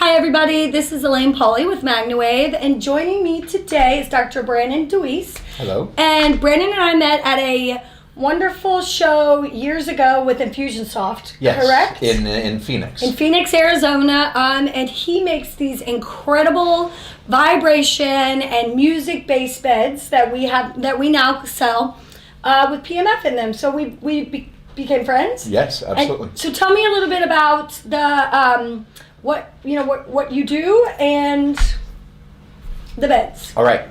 Hi everybody, this is Elaine Pauly with MagnaWave, and joining me today is Dr. Brandon DeWeese. Hello. And Brandon and I met at a wonderful show years ago with Infusionsoft, yes, correct? In Phoenix. In Phoenix, Arizona, and he makes these incredible vibration and music-based beds that we now sell with PMF in them. So we became friends. Yes, absolutely. And so tell me a little bit about the what you do and the beds. All right.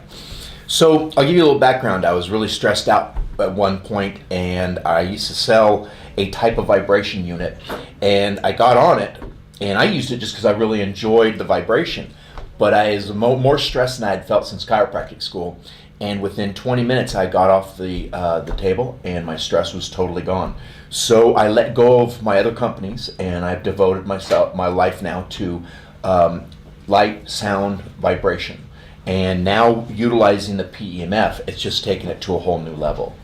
So I'll give you a little background. I was really stressed out at one point, and I used to sell a type of vibration unit, and I got on it, and I used it just because I really enjoyed the vibration. But I was more stressed than I had felt since chiropractic school, and within 20 minutes I got off the table, and my stress was totally gone. So I let go of my other companies, and I've devoted my life now to light, sound, vibration. And now utilizing the PEMF, it's just taken it to a whole new level.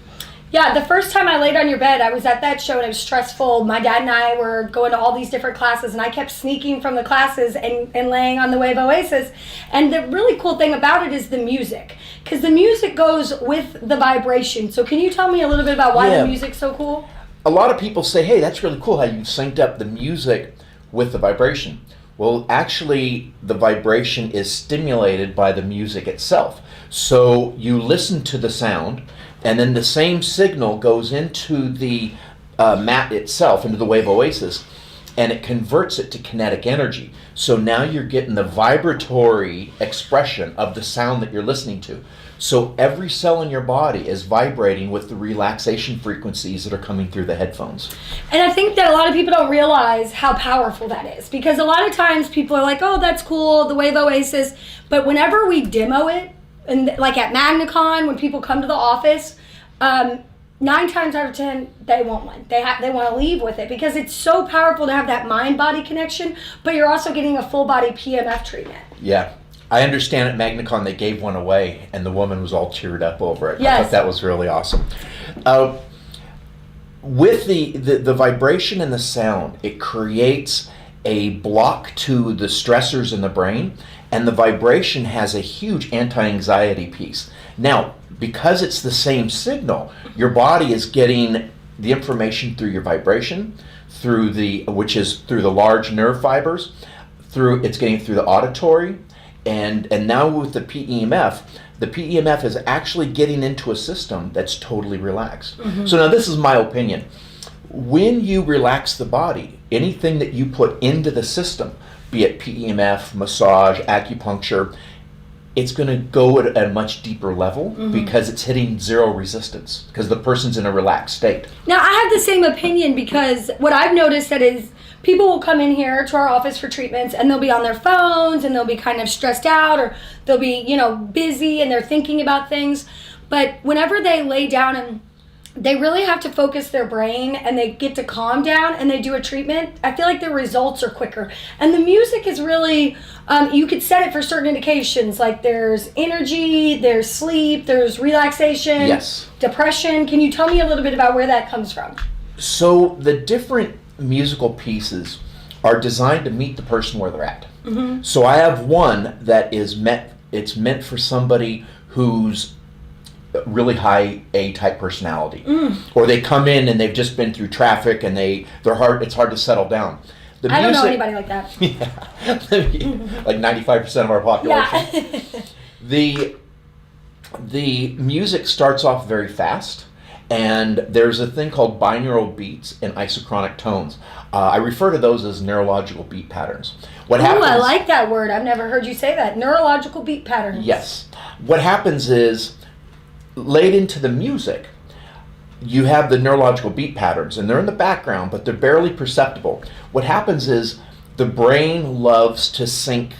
Yeah, the first time I laid on your bed, I was at that show and it was stressful. My dad and I were going to all these different classes, and I kept sneaking from the classes and laying on the Wave Oasis. And the really cool thing about it is the music, because the music goes with the vibration. So can you tell me a little bit about why the music's so cool? A lot of people say, hey, that's really cool how you synced up the music with the vibration. Well, actually, the vibration is stimulated by the music itself. So you listen to the sound, and then the same signal goes into the mat itself, into the Wave Oasis, and it converts it to kinetic energy. So now you're getting the vibratory expression of the sound that you're listening to. So every cell in your body is vibrating with the relaxation frequencies that are coming through the headphones. And I think that a lot of people don't realize how powerful that is, because a lot of times people are like, oh, that's cool, the Wave Oasis. But whenever we demo it, and like at MagnaCon, when people come to the office, 9 times out of 10, they want one. They want to leave with it because it's so powerful to have that mind-body connection, but you're also getting a full-body PMF treatment. Yeah. I understand at MagnaCon they gave one away, and the woman was all cheered up over it. Yes. I thought that was really awesome. With the vibration and the sound, it creates a block to the stressors in the brain, and the vibration has a huge anti-anxiety piece. Now, because it's the same signal, your body is getting the information through your vibration, which is through the large nerve fibers, it's getting through the auditory. And now with the PEMF is actually getting into a system that's totally relaxed. Mm-hmm. So now this is my opinion. When you relax the body, anything that you put into the system, be it PEMF, massage, acupuncture, it's going to go at a much deeper level, mm-hmm. because it's hitting zero resistance, because the person's in a relaxed state. Now, I have the same opinion, because what I've noticed that is people will come in here to our office for treatments, and they'll be on their phones, and they'll be kind of stressed out, or they'll be, busy, and they're thinking about things. But whenever they lay down and they really have to focus their brain and they get to calm down and they do a treatment, I feel like the results are quicker. And the music is really, you could set it for certain indications, like there's energy, there's sleep, there's relaxation, yes, depression. Can you tell me a little bit about where that comes from? So the different musical pieces are designed to meet the person where they're at. Mm-hmm. So I have one that is meant for somebody who's really high A-type personality, or they come in and they've just been through traffic and it's hard to settle down. I don't know anybody like that. Yeah, like 95% of our population. Yeah. The music starts off very fast, and there's a thing called binaural beats and isochronic tones. I refer to those as neurological beat patterns. I like that word. I've never heard you say that. Neurological beat patterns. Yes. What happens is, laid into the music, you have the neurological beat patterns, and they're in the background, but they're barely perceptible. What happens is the brain loves to sync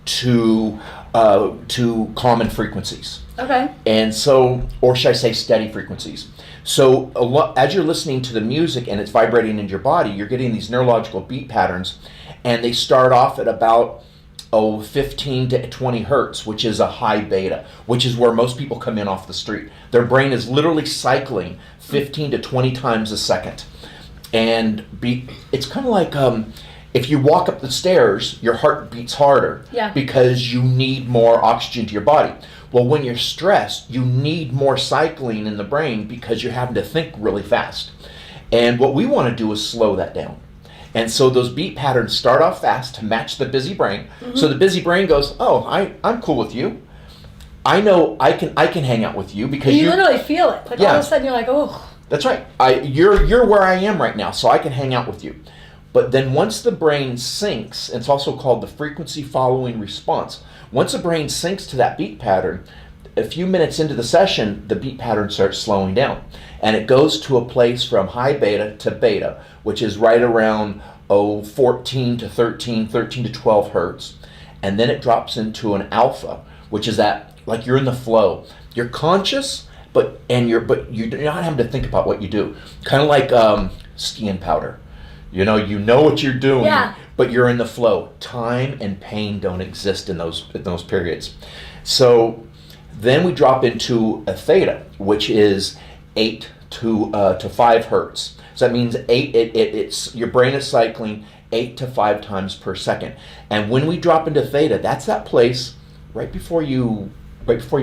to common frequencies. Okay. And so, or should I say steady frequencies. So as you're listening to the music and it's vibrating in your body, you're getting these neurological beat patterns, and they start off at about 15 to 20 hertz, which is a high beta, which is where most people come in off the street. Their brain is literally cycling 15 to 20 times a second. And it's kind of like If you walk up the stairs, your heart beats harder Yeah. because you need more oxygen to your body. Well, when you're stressed, you need more cycling in the brain because you're having to think really fast. And what we want to do is slow that down. And so those beat patterns start off fast to match the busy brain. So the busy brain goes, oh, I'm cool with you. I know I can hang out with you because you literally feel it. Like all of a sudden you're like, oh. That's right. You're where I am right now, so I can hang out with you. But then once the brain syncs, it's also called the frequency following response. Once the brain syncs to that beat pattern, a few minutes into the session, the beat pattern starts slowing down. And it goes to a place from high beta to beta, which is right around 14 to 13, 13 to 12 hertz. And then it drops into an alpha, which is that, like you're in the flow. You're conscious, but you're not having to think about what you do. Kind of like skiing powder. You know what you're doing, but you're in the flow. Time and pain don't exist in those periods. So then we drop into a theta, which is 8 to 5 hertz. So that means it's your brain is cycling 8 to 5 times per second. And when we drop into theta, that's that place right before you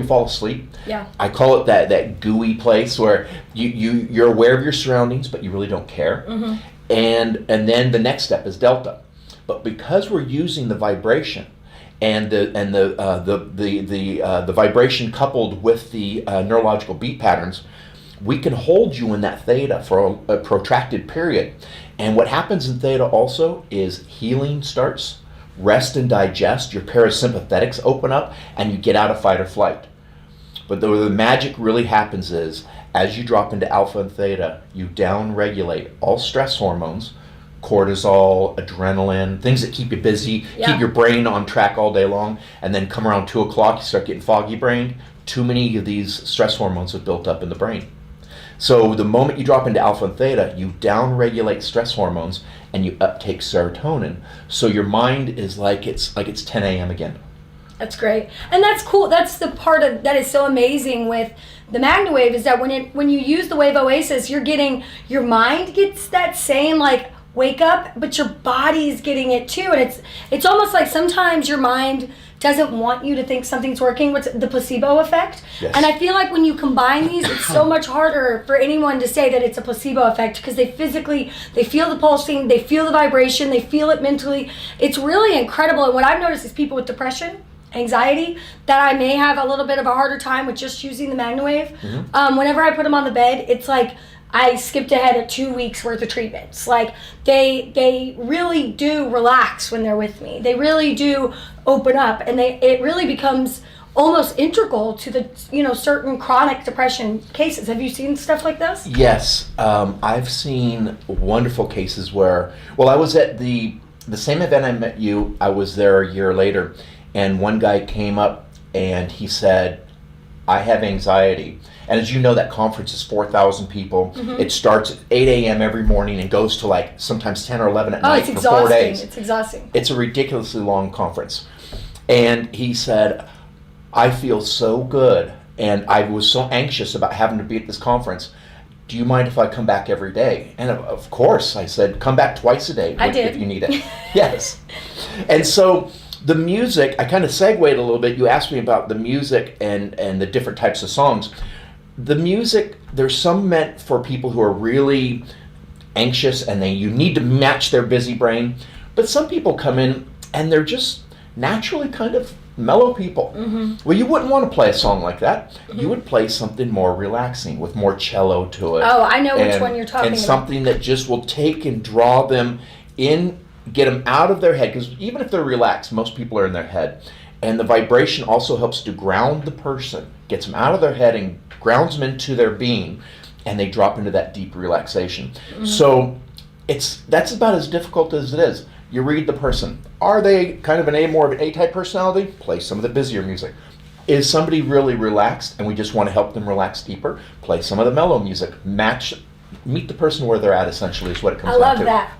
fall asleep. Yeah. I call it that gooey place where you're aware of your surroundings, but you really don't care. Mm-hmm. And then the next step is delta. But because we're using the vibration and the vibration coupled with the neurological beat patterns, we can hold you in that theta for a protracted period. And what happens in theta also is healing starts, rest and digest, your parasympathetics open up, and you get out of fight or flight. But the magic really happens is, as you drop into alpha and theta, you down-regulate all stress hormones, cortisol, adrenaline, things that keep you busy, keep your brain on track all day long, and then come around 2 o'clock, you start getting foggy brain. Too many of these stress hormones have built up in the brain. So the moment you drop into alpha and theta, you down-regulate stress hormones and you uptake serotonin. So your mind is like it's 10 a.m. again. That's great. And that's cool. That's the part that is so amazing with the MagnaWave is that when you use the Wave Oasis, your mind gets that same like wake up, but your body's getting it too. And it's almost like sometimes your mind doesn't want you to think something's working. What's the placebo effect? Yes. And I feel like when you combine these, it's so much harder for anyone to say that it's a placebo effect because they feel the pulsing, they feel the vibration, they feel it mentally. It's really incredible. And what I've noticed is people with depression, anxiety, that I may have a little bit of a harder time with just using the MagnaWave. Mm-hmm. Whenever I put them on the bed, it's like I skipped ahead of 2 weeks worth of treatments. Like they really do relax when they're with me. They really do open up, and it really becomes almost integral to the certain chronic depression cases. Have you seen stuff like this? Yes, I've seen wonderful cases where, I was at the same event I met you. I was there a year later, and one guy came up and he said, I have anxiety. And as you know, that conference is 4,000 people. Mm-hmm. It starts at 8 a.m. every morning and goes to like sometimes 10 or 11 at night for 4 days. It's exhausting. It's a ridiculously long conference. And he said, I feel so good, and I was so anxious about having to be at this conference. Do you mind if I come back every day? And of course, I said, come back twice a day if you need it. Yes. And so the music, I kind of segued a little bit. You asked me about the music and the different types of songs. The music, there's some meant for people who are really anxious and you need to match their busy brain. But some people come in and they're just naturally kind of mellow people. Mm-hmm. Well, you wouldn't want to play a song like that. Mm-hmm. You would play something more relaxing with more cello to it. Oh, I know which one you're talking about. And something that just will take and draw them in, get them out of their head. Because even if they're relaxed, most people are in their head. And the vibration also helps to ground the person, gets them out of their head and grounds them into their being, and they drop into that deep relaxation. Mm-hmm. So that's about as difficult as it is. You read the person. Are they kind of more of an A-type personality? Play some of the busier music. Is somebody really relaxed and we just want to help them relax deeper? Play some of the mellow music. Meet the person where they're at, essentially, is what it comes down to. I love that.